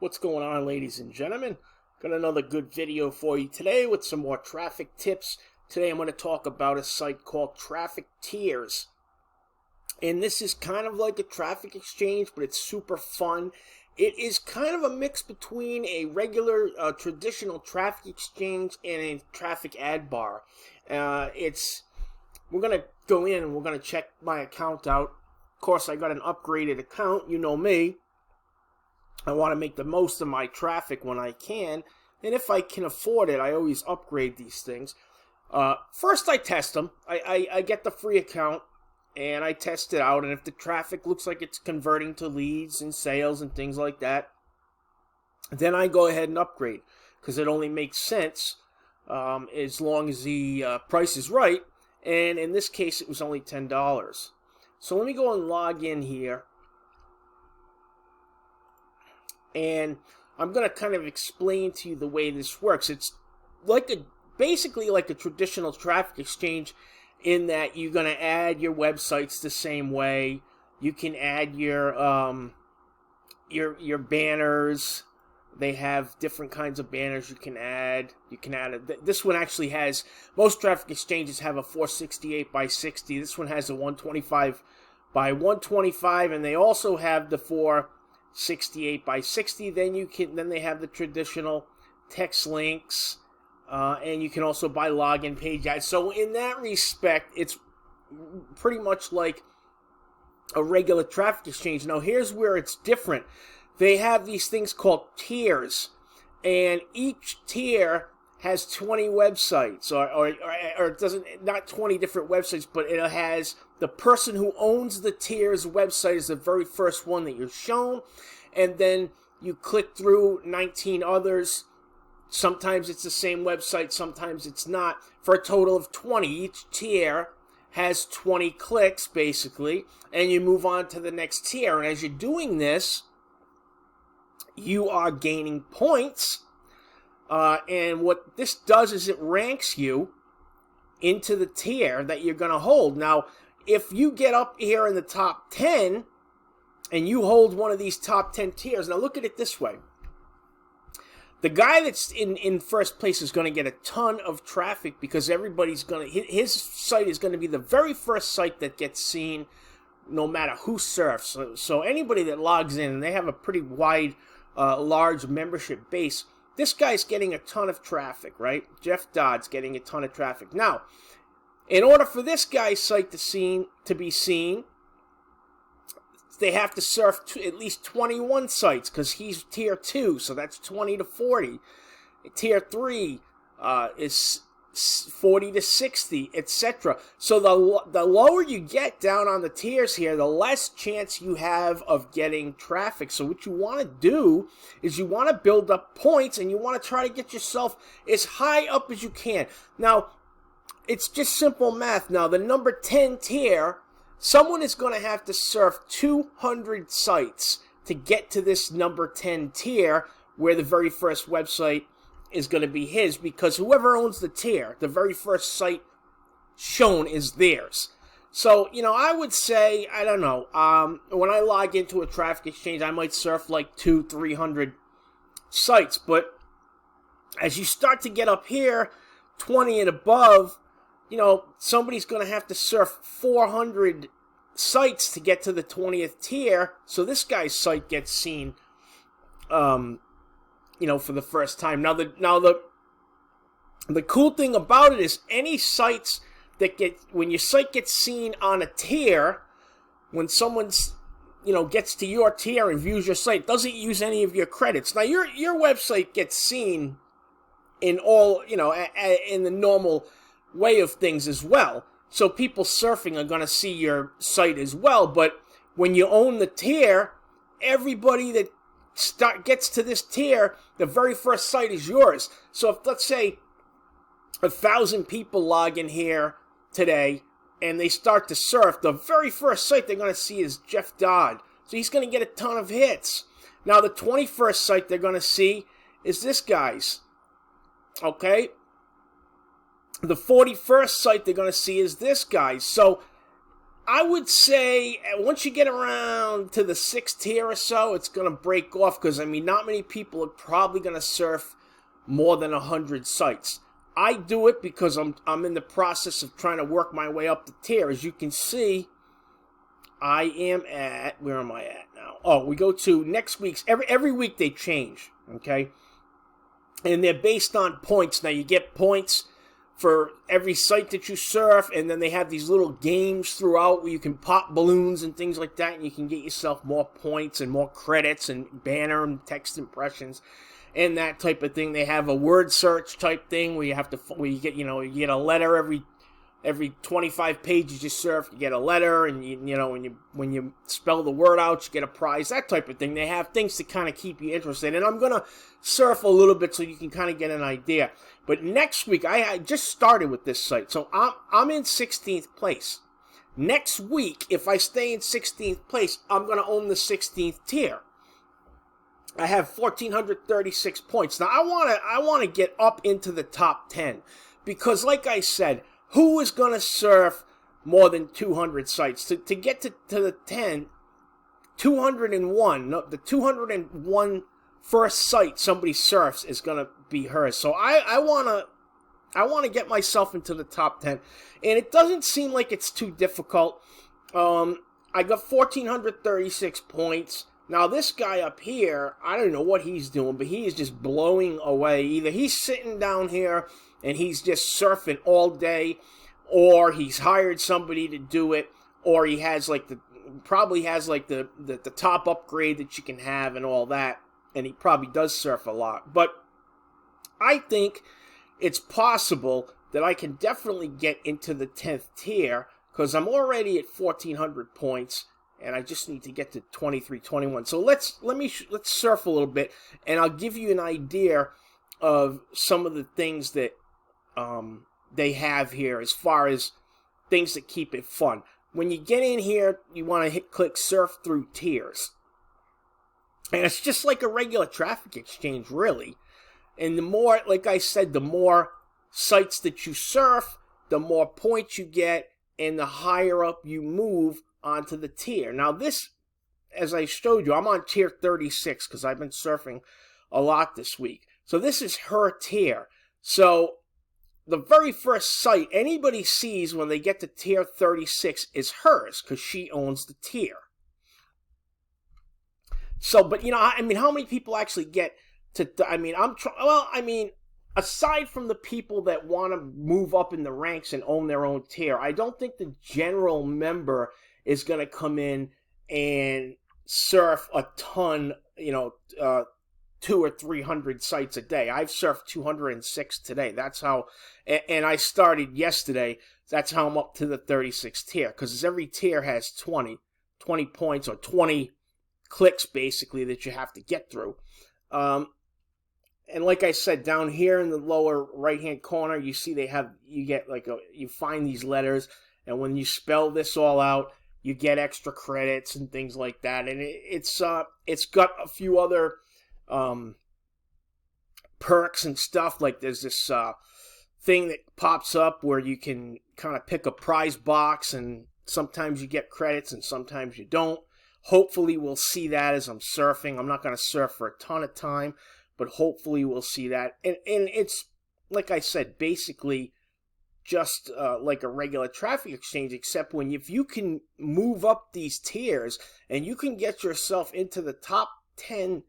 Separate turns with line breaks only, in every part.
What's going on, ladies and gentlemen? Got another good video for you today with some more traffic tips. Today I'm going to talk about a site called Traffic Tiers. And this is kind of like a traffic exchange, but it's super fun. It is kind of a mix between a regular traditional traffic exchange and a traffic ad bar. We're going to go in and we're going to check my account out. Of course, I got an upgraded account. You know me. I want to make the most of my traffic when I can, and if I can afford it, I always upgrade these things. First, I test them. I get the free account, and I test it out, and if the traffic looks like it's converting to leads and sales and things like that, then I go ahead and upgrade, because it only makes sense as long as the price is right, and in this case, it was only $10. So let me go and log in here. And I'm going to kind of explain to you the way this works. It's basically like a traditional traffic exchange in that you're going to add your websites the same way. You can add your banners. They have different kinds of banners you can add. This one actually has, most traffic exchanges have a 468 by 60. This one has a 125 by 125, and they also have the 468 by 60. Then they have the traditional text links, and you can also buy login page ads. So in that respect, it's pretty much like a regular traffic exchange. Now here's where it's different. They have these things called tiers, and each tier has 20 websites, or it doesn't, not 20 different websites, but it has the person who owns the tier's website is the very first one that you're shown, and then you click through 19 others. Sometimes it's the same website, sometimes it's not, for a total of 20. Each tier has 20 clicks, basically, and you move on to the next tier, and as you're doing this, you are gaining points. And what this does is it ranks you into the tier that you're going to hold. Now, if you get up here in the top 10 and you hold one of these top 10 tiers, now look at it this way. The guy that's in first place is going to get a ton of traffic because everybody's going to, his site is going to be the very first site that gets seen no matter who surfs. So anybody that logs in, and they have a pretty wide, large membership base, this guy's getting a ton of traffic, right? Jeff Dodd's getting a ton of traffic. Now, in order for this guy's site to be seen, they have to surf at least 21 sites because he's tier 2, so that's 20 to 40. Tier 3 is 40 to 60, etc. So the lower you get down on the tiers here, the less chance you have of getting traffic. So what you want to do is you want to build up points, and you want to try to get yourself as high up as you can. Now, it's just simple math. Now, the number 10 tier, someone is going to have to surf 200 sites to get to this number 10 tier, where the very first website is going to be his, because whoever owns the tier, the very first site shown is theirs. So, I would say, I don't know, when I log into a traffic exchange, I might surf like 200-300 sites, but as you start to get up here, 20 and above, somebody's going to have to surf 400 sites to get to the 20th tier, so this guy's site gets seen, for the first time. Now the cool thing about it is any sites that when your site gets seen on a tier, when someone's, gets to your tier and views your site, doesn't use any of your credits. Now your website gets seen in all, in the normal way of things as well. So people surfing are going to see your site as well, but when you own the tier, everybody that gets to this tier, the very first site is yours. So if, let's say, 1,000 people log in here today and they start to surf, the very first site they're going to see is Jeff Dodd. So he's going to get a ton of hits. Now the 21st site they're going to see is this guy's. Okay? The 41st site they're going to see is this guy's. So I would say once you get around to the 6th tier or so, it's going to break off because, I mean, not many people are probably going to surf more than 100 sites. I do it because I'm in the process of trying to work my way up the tier. As you can see, I am at, where am I at now? Oh, we go to next week's, every week they change, okay? And they're based on points. Now, you get points for every site that you surf, and then they have these little games throughout where you can pop balloons and things like that, and you can get yourself more points and more credits and banner and text impressions and that type of thing. They have a word search type thing where you have to, where you get, you get a letter every 25 pages you surf, you get a letter, and when you spell the word out, you get a prize, that type of thing. They have things to kind of keep you interested, and I'm gonna surf a little bit so you can kind of get an idea. But next week, I just started with this site, so I'm in 16th place. Next week, if I stay in 16th place, I'm gonna own the 16th tier. I have 1,436 points. Now I wanna get up into the top 10 because, like I said, who is going to surf more than 200 sites? To get to the 10, 201, no, the 201 first site somebody surfs is going to be hers. So I want to get myself into the top 10. And it doesn't seem like it's too difficult. I got 1,436 points. Now, this guy up here, I don't know what he's doing, but he is just blowing away. Either he's sitting down here and he's just surfing all day, or he's hired somebody to do it, or he has probably has the top upgrade that you can have and all that, and he probably does surf a lot. But I think it's possible that I can definitely get into the 10th tier because I'm already at 1,400 points. And I just need to get to 23, 21. So let's surf a little bit, and I'll give you an idea of some of the things that they have here as far as things that keep it fun. When you get in here, you want to click Surf Through Tiers. And it's just like a regular traffic exchange, really. And the more, like I said, the more sites that you surf, the more points you get, and the higher up you move onto the tier. Now this, as I showed you, I'm on tier 36 because I've been surfing a lot this week. So this is her tier. So the very first site anybody sees when they get to tier 36 is hers because she owns the tier. So, but I mean, how many people actually get to, aside from the people that want to move up in the ranks and own their own tier, I don't think the general member is going to come in and surf a ton, 200 or 300 sites a day. I've surfed 206 today. That's how, and I started yesterday. That's how I'm up to the 36th tier, because every tier has 20 points or 20 clicks, basically, that you have to get through. And like I said, down here in the lower right-hand corner, you see you find these letters, and when you spell this all out, you get extra credits and things like that. And it's got a few other perks and stuff. Like there's this thing that pops up where you can kind of pick a prize box, and sometimes you get credits and sometimes you don't. Hopefully we'll see that as I'm surfing. I'm not going to surf for a ton of time, but hopefully we'll see that. And it's, like I said, basically just like a regular traffic exchange, except if you can move up these tiers and you can get yourself into the top 10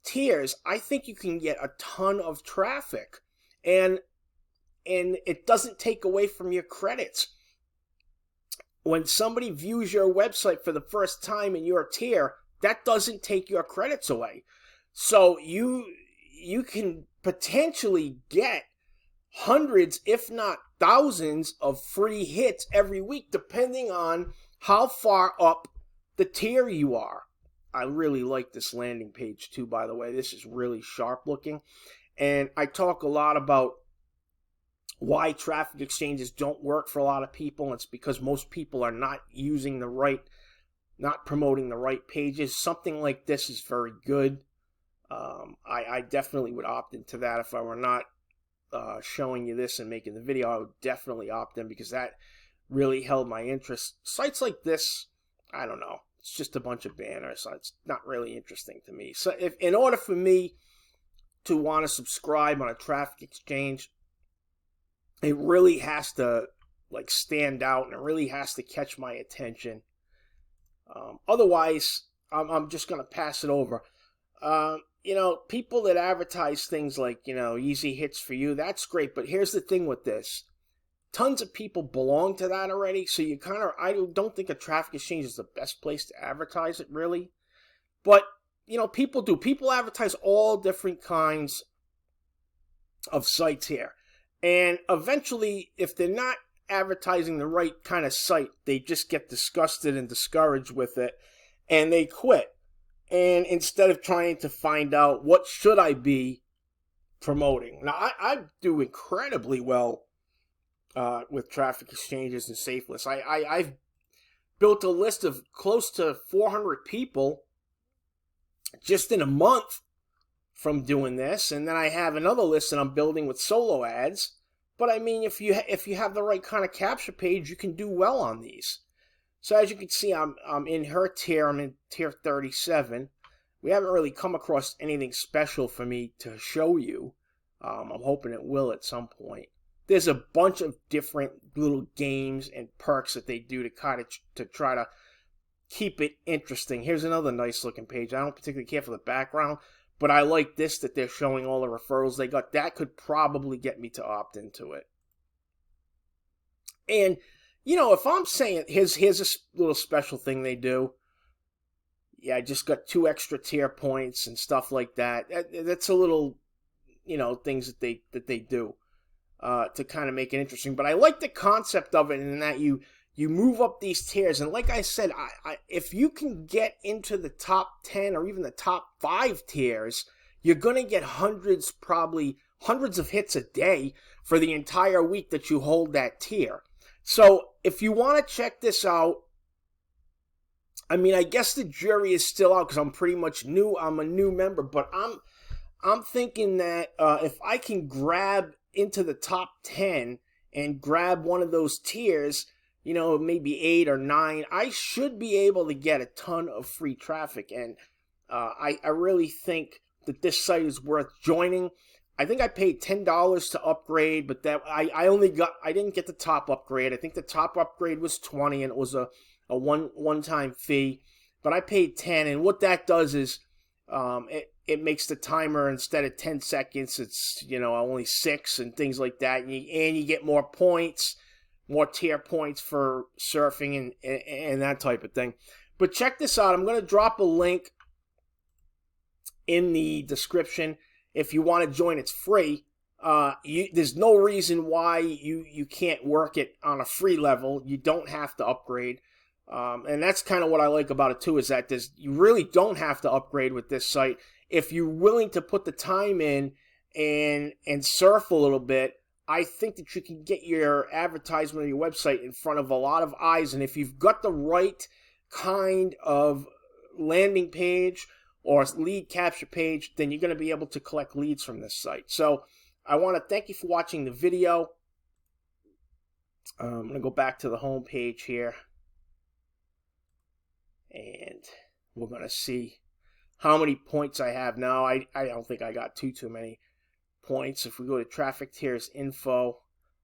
tiers, I think you can get a ton of traffic, and it doesn't take away from your credits. When somebody views your website for the first time in your tier, that doesn't take your credits away. So you can potentially get hundreds, if not thousands, of free hits every week, depending on how far up the tier you are. I really like this landing page too, by the way. This is really sharp looking. And I talk a lot about why traffic exchanges don't work for a lot of people. It's because most people are not promoting the right pages. Something like this is very good. I definitely would opt into that. If I were not showing you this and making the video, I would definitely opt in, because that really held my interest. Sites like this, I don't know. It's just a bunch of banners, so it's not really interesting to me. So if in order for me to want to subscribe on a traffic exchange, it really has to like stand out, and it really has to catch my attention. Otherwise, I'm just gonna pass it over. You know, people that advertise things like, you know, easy hits for you, that's great. But here's the thing with this. Tons of people belong to that already, so you kind of, I don't think a traffic exchange is the best place to advertise it, really. But, you know, people do. People advertise all different kinds of sites here. And eventually, if they're not advertising the right kind of site, they just get disgusted and discouraged with it, and they quit. And instead of trying to find out what should I be promoting. Now, I do incredibly well with traffic exchanges and safe lists. I've built a list of close to 400 people just in a month from doing this, and then I have another list that I'm building with solo ads. But I mean, if you have the right kind of capture page, you can do well on these. So as you can see, I'm in her tier. I'm in tier 37. We haven't really come across anything special for me to show you. I'm hoping it will at some point. There's a bunch of different little games and perks that they do to try to keep it interesting. Here's another nice looking page. I don't particularly care for the background, but I like this, that they're showing all the referrals they got. That could probably get me to opt into it. And, you know, if I'm saying, here's a little special thing they do. Yeah, I just got 2 extra tier points and stuff like that. That's a little, you know, things that they do to kind of make it interesting. But I like the concept of it, in that you move up these tiers. And like I said, if you can get into the top 10 or even the top 5 tiers, you're going to get probably hundreds of hits a day for the entire week that you hold that tier. So if you want to check this out, I mean, I guess the jury is still out because I'm pretty much new. I'm a new member, but I'm thinking that if I can grab into the top 10 and grab one of those tiers, you know, maybe 8 or 9, I should be able to get a ton of free traffic. And I really think that this site is worth joining. I think I paid $10 to upgrade, but that I didn't get the top upgrade. I think the top upgrade was $20, and it was a one-time fee. But I paid $10, and what that does is it makes the timer, instead of 10 seconds, it's, you know, only 6 and things like that. And you get more points, more tier points for surfing and that type of thing. But check this out. I'm going to drop a link in the description. If you want to join, it's free. There's no reason why you can't work it on a free level. You don't have to upgrade. And that's kind of what I like about it too, is that you really don't have to upgrade with this site. If you're willing to put the time in and surf a little bit, I think that you can get your advertisement on your website in front of a lot of eyes. And if you've got the right kind of landing page or lead capture page, then you're going to be able to collect leads from this site. So I want to thank you for watching the video. I'm going to go back to the home page here, and we're going to see how many points I have now. I don't think I got too many points. If we go to traffic tiers info,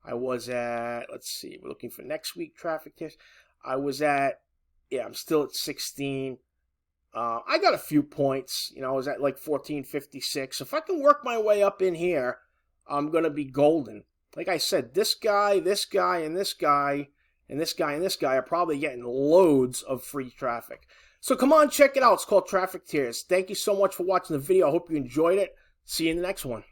I was at, let's see, we're looking for next week traffic tiers. I was at, yeah, I'm still at 16. I got a few points. You know, I was at like 1456. If I can work my way up in here, I'm going to be golden. Like I said, this guy, and this guy, and this guy, and this guy, and this guy are probably getting loads of free traffic. So come on, check it out. It's called Traffic Tiers. Thank you so much for watching the video. I hope you enjoyed it. See you in the next one.